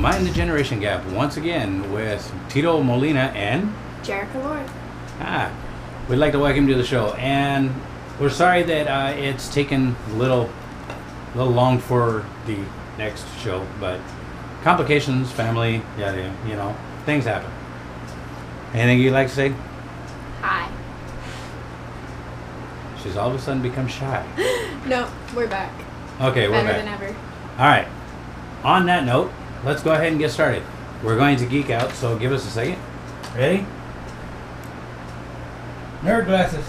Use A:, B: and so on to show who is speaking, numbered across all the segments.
A: Mind the Generation Gap once again with Tito Molina and
B: Jerica Lord.
A: We'd like to welcome you to the show, and we're sorry that it's taken a little long for the next show, but complications, family, things happen. Anything you'd like to say?
B: Hi.
A: She's all of a sudden become shy.
B: No, we're back.
A: Okay, we're
B: Better
A: back.
B: than ever.
A: All right. On that note, let's go ahead and get started. We're going to geek out, so give us a second. Ready? Nerd glasses.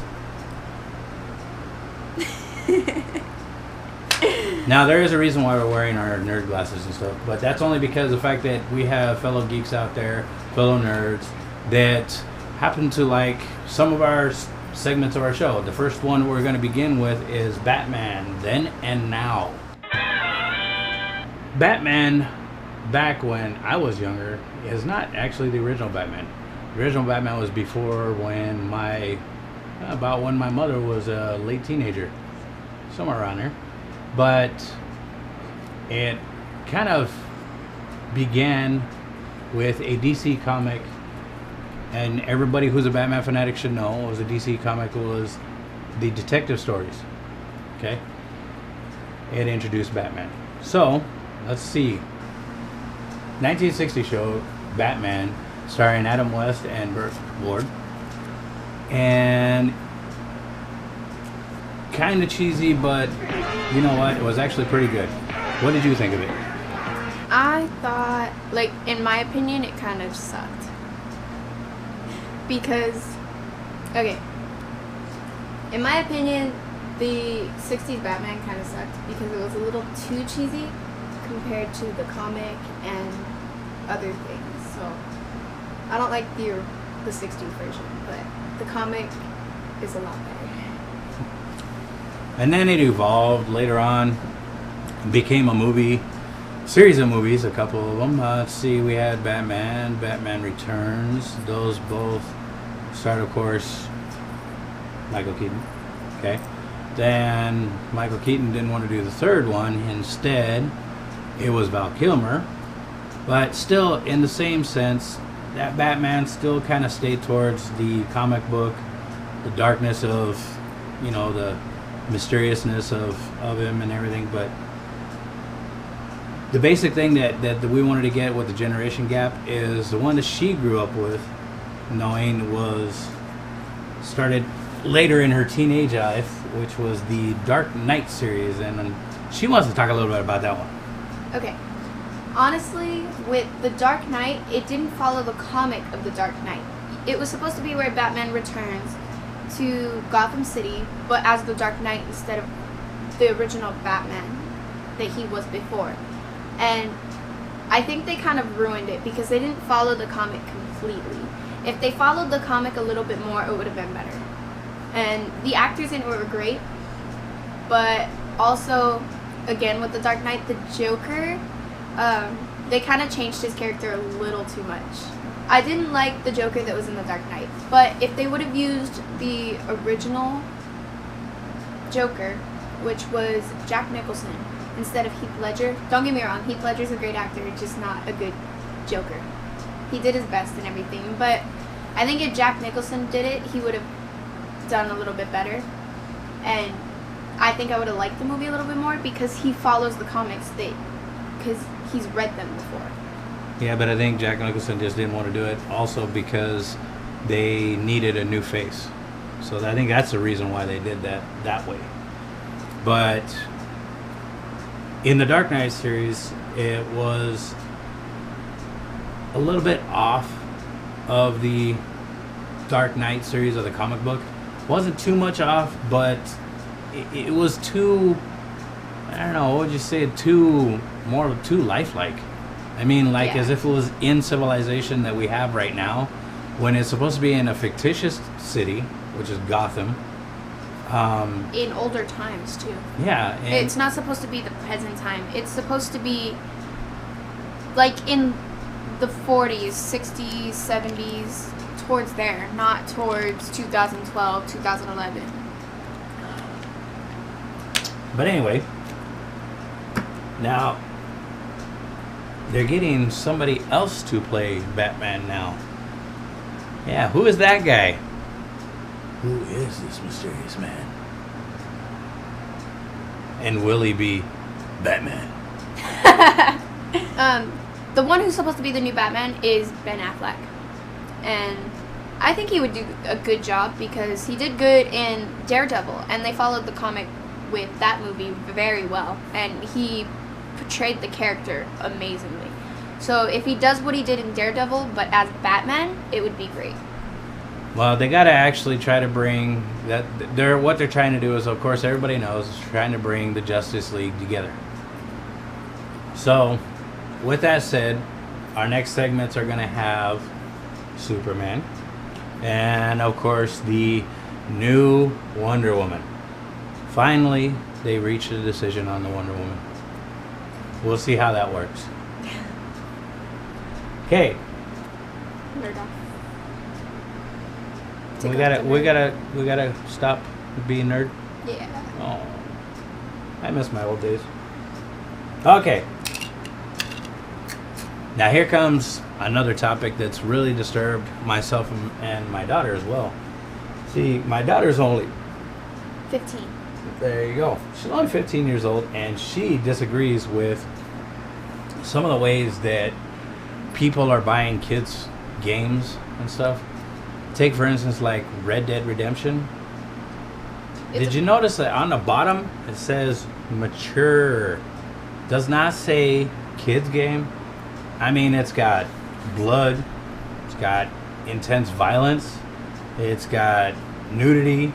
A: Now, there is a reason why we're wearing our nerd glasses and stuff, but that's only because of the fact that we have fellow geeks out there, fellow nerds, that happen to like some of our segments of our show. The first one we're going to begin with is Batman, Then and Now. Batman, back when I was younger, is not actually the original Batman. The original Batman was before about when my mother was a late teenager, somewhere around there. But it kind of began with a DC comic, and everybody who's a Batman fanatic should know it was a DC comic, was the detective stories. Okay? It introduced Batman. So, let's see. 1960 show, Batman, starring Adam West and Burt Ward. And kind of cheesy, but you know what? It was actually pretty good. What did you think of it?
B: I thought, in my opinion, it kind of sucked. Because, okay, in my opinion, the 60s Batman kind of sucked because it was a little too cheesy compared to the comic and other things. So, I don't like the 60s version, but the comic is a lot better.
A: And then it evolved later on, became a movie, series of movies, a couple of them. Let's see, we had Batman, Batman Returns. Those both starred, of course, Michael Keaton. Okay. Then Michael Keaton didn't want to do the third one. Instead, it was Val Kilmer. But still, in the same sense, that Batman still kind of stayed towards the comic book, the darkness of, the mysteriousness of him and everything. But the basic thing that we wanted to get with the generation gap is the one that she grew up with, knowing started later in her teenage life, which was the Dark Knight series. And she wants to talk a little bit about that one.
B: Okay. Honestly, with The Dark Knight, it didn't follow the comic of The Dark Knight. It was supposed to be where Batman returns to Gotham City, but as the Dark Knight instead of the original Batman that he was before. And I think they kind of ruined it because they didn't follow the comic completely. If they followed the comic a little bit more, it would have been better. And the actors in it were great, but also, again, with the Dark Knight, the Joker, they kind of changed his character a little too much. I didn't like the Joker that was in the Dark Knight, but if they would have used the original Joker, which was Jack Nicholson, instead of Heath Ledger, don't get me wrong, Heath Ledger's a great actor, just not a good Joker. He did his best and everything, but I think if Jack Nicholson did it, he would have done a little bit better. And I think I would have liked the movie a little bit more because he follows the comics because he's read them before.
A: Yeah, but I think Jack Nicholson just didn't want to do it also because they needed a new face. So I think that's the reason why they did that way. But in the Dark Knight series, it was a little bit off of the Dark Knight series of the comic book. Wasn't too much off, but it was too, I don't know, what would you say, too lifelike. I mean,
B: Yeah.
A: as if it was in civilization that we have right now, when it's supposed to be in a fictitious city, which is Gotham.
B: In older times, too.
A: Yeah. And
B: It's not supposed to be the present time. It's supposed to be in the 40s, 60s, 70s, towards there, not towards 2012, 2011.
A: But anyway, now they're getting somebody else to play Batman now. Yeah, who is that guy? Who is this mysterious man? And will he be Batman?
B: The one who's supposed to be the new Batman is Ben Affleck. And I think he would do a good job because he did good in Daredevil, and they followed the comic with that movie very well, and he portrayed the character amazingly. So if he does what he did in Daredevil, but as Batman, it would be great.
A: Well, they got to actually try to bring that. What they're trying to do is, of course, everybody knows, is trying to bring the Justice League together. So, with that said, our next segments are going to have Superman, and of course, the new Wonder Woman. Finally, they reached a decision on the Wonder Woman. We'll see how that works. Okay.
B: Nerd off.
A: We gotta stop being nerd.
B: Yeah.
A: Oh, I miss my old days. Okay. Now here comes another topic that's really disturbed myself and my daughter as well. See, my daughter's only
B: 15.
A: There you go. She's only 15 years old, and she disagrees with some of the ways that people are buying kids games and stuff. Take, for instance, like Red Dead Redemption. Did you notice that on the bottom it says mature? Does not say kids game. I mean, it's got blood, it's got intense violence, it's got nudity,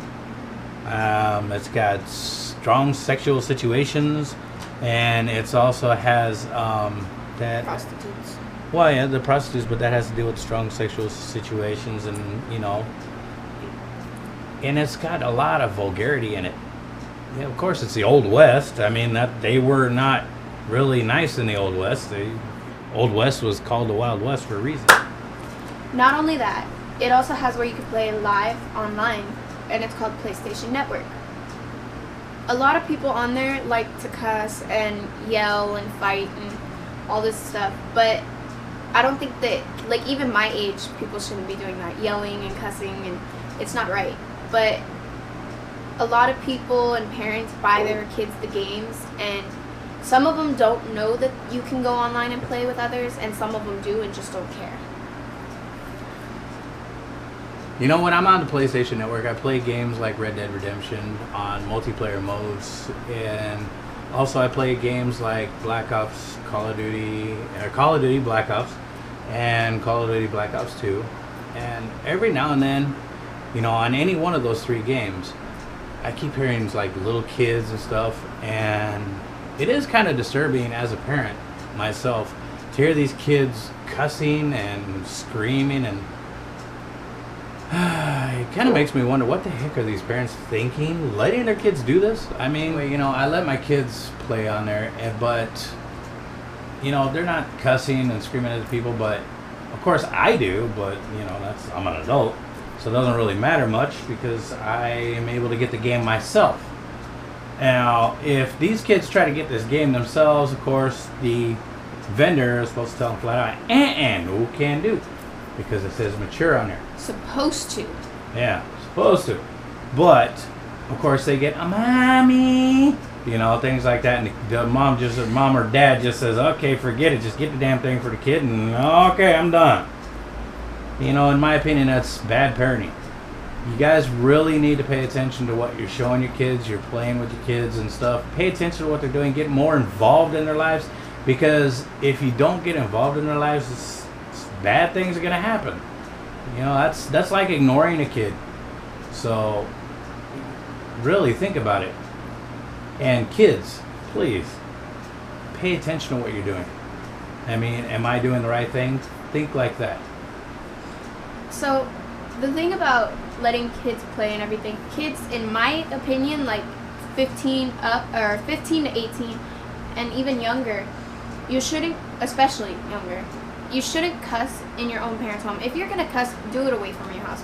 A: it's got strong sexual situations, and it's also has that
B: Prostitutes.
A: well, yeah, the prostitutes, but that has to do with strong sexual situations, and and it's got a lot of vulgarity in it. Yeah, of course, it's the Old West. I mean, that they were not really nice in the Old West. The Old West was called the Wild West for a reason.
B: Not only that, it also has where you can play live online, and it's called PlayStation Network. A lot of people on there like to cuss and yell and fight and all this stuff, but I don't think that, like, even my age, people shouldn't be doing that, yelling and cussing, and it's not right. But a lot of people and parents buy their kids the games, and some of them don't know that you can go online and play with others, and some of them do and just don't care.
A: You know, when I'm on the PlayStation Network, I play games like Red Dead Redemption on multiplayer modes, and also I play games like Black Ops, Call of Duty Black Ops, and Call of Duty Black Ops 2. And every now and then, on any one of those three games, I keep hearing like little kids and stuff, and it is kind of disturbing as a parent myself to hear these kids cussing and screaming, and it kind of makes me wonder, what the heck are these parents thinking, letting their kids do this? I mean, I let my kids play on there, but they're not cussing and screaming at people, but of course I do, but I'm an adult, so it doesn't really matter much because I am able to get the game myself. Now, if these kids try to get this game themselves, of course, the vendor is supposed to tell them flat out, no can do, because it says mature on there.
B: Supposed to.
A: Yeah, supposed to. But, of course, they get a mommy, things like that, and the mom or dad just says, okay, forget it, just get the damn thing for the kid, and okay, I'm done. In my opinion, that's bad parenting. You guys really need to pay attention to what you're showing your kids, you're playing with your kids and stuff. Pay attention to what they're doing, get more involved in their lives, because if you don't get involved in their lives, bad things are going to happen. That's like ignoring a kid. So, really think about it. And kids, please, pay attention to what you're doing. I mean, am I doing the right thing? Think like that.
B: So, the thing about letting kids play and everything, kids, in my opinion, like 15 to 18, and even younger, you shouldn't, especially younger, you shouldn't cuss in your own parents' home. If you're going to cuss, do it away from your house,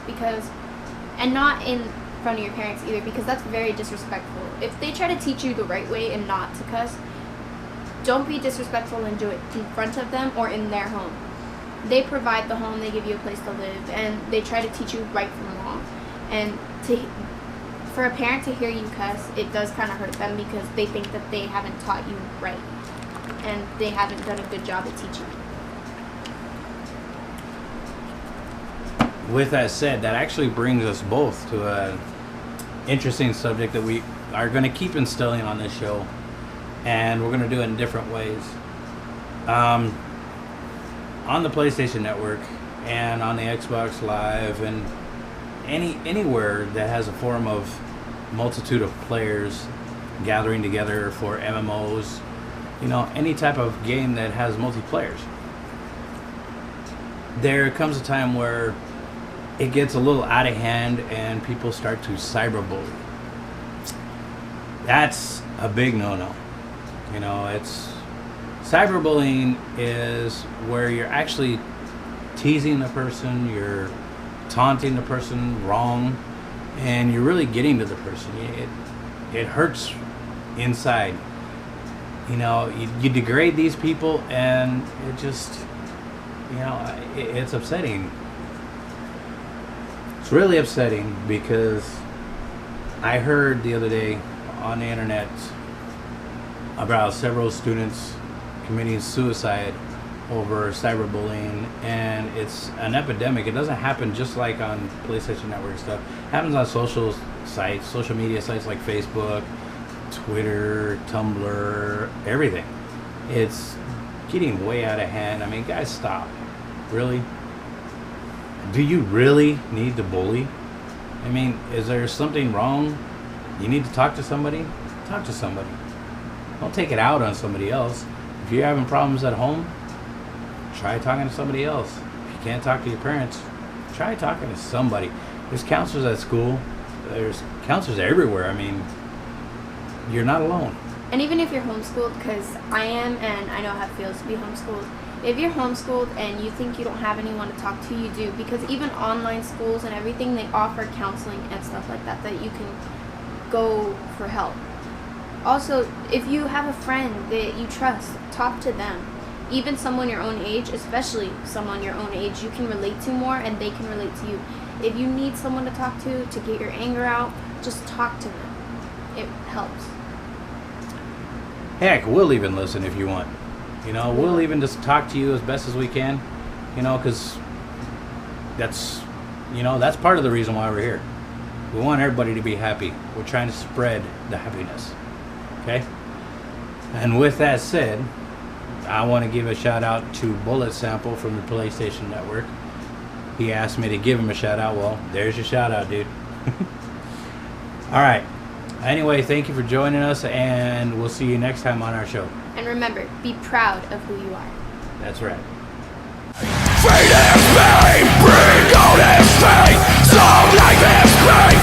B: and not in front of your parents either, because that's very disrespectful. If they try to teach you the right way and not to cuss, don't be disrespectful and do it in front of them or in their home. They provide the home, they give you a place to live, and they try to teach you right from wrong. And for a parent to hear you cuss, it does kind of hurt them because they think that they haven't taught you right, and they haven't done a good job at teaching you.
A: With that said, that actually brings us both to a interesting subject that we are going to keep instilling on this show, and we're going to do it in different ways. On the PlayStation Network and on the Xbox Live and anywhere that has a forum of multitude of players gathering together for MMOs, any type of game that has multiplayers, there comes a time where it gets a little out of hand and people start to cyberbully. That's a big no-no. It's cyberbullying is where you're actually teasing the person, you're taunting the person wrong, and you're really getting to the person. It hurts inside. You degrade these people, and it just, it's upsetting. It's really upsetting because I heard the other day on the internet about several students committing suicide over cyberbullying, and it's an epidemic. It doesn't happen just like on PlayStation Network stuff. It happens on social media sites like Facebook, Twitter, Tumblr, everything. It's getting way out of hand. I mean, guys, stop. Really? Do you really need to bully? I mean, is there something wrong? You need to talk to somebody? Talk to somebody. Don't take it out on somebody else. If you're having problems at home, try talking to somebody else. If you can't talk to your parents, try talking to somebody. There's counselors at school. There's counselors everywhere. I mean, you're not alone.
B: And even if you're homeschooled, because I am, and I know how it feels to be homeschooled. If you're homeschooled and you think you don't have anyone to talk to, you do. Because even online schools and everything, they offer counseling and stuff like that you can go for help. Also, if you have a friend that you trust, talk to them. Even someone your own age, especially someone your own age, you can relate to more and they can relate to you. If you need someone to talk to get your anger out, just talk to them. It helps.
A: Heck, we'll even listen if you want. We'll even just talk to you as best as we can, because that's part of the reason why we're here. We want everybody to be happy. We're trying to spread the happiness. Okay? And with that said, I want to give a shout out to Bullet Sample from the PlayStation Network. He asked me to give him a shout out. Well, there's your shout out, dude. All right. Anyway, thank you for joining us, and we'll see you next time on our show.
B: And remember, be proud of who you are.
A: That's right.
C: Fate is me, bring on his fate. Some life is great.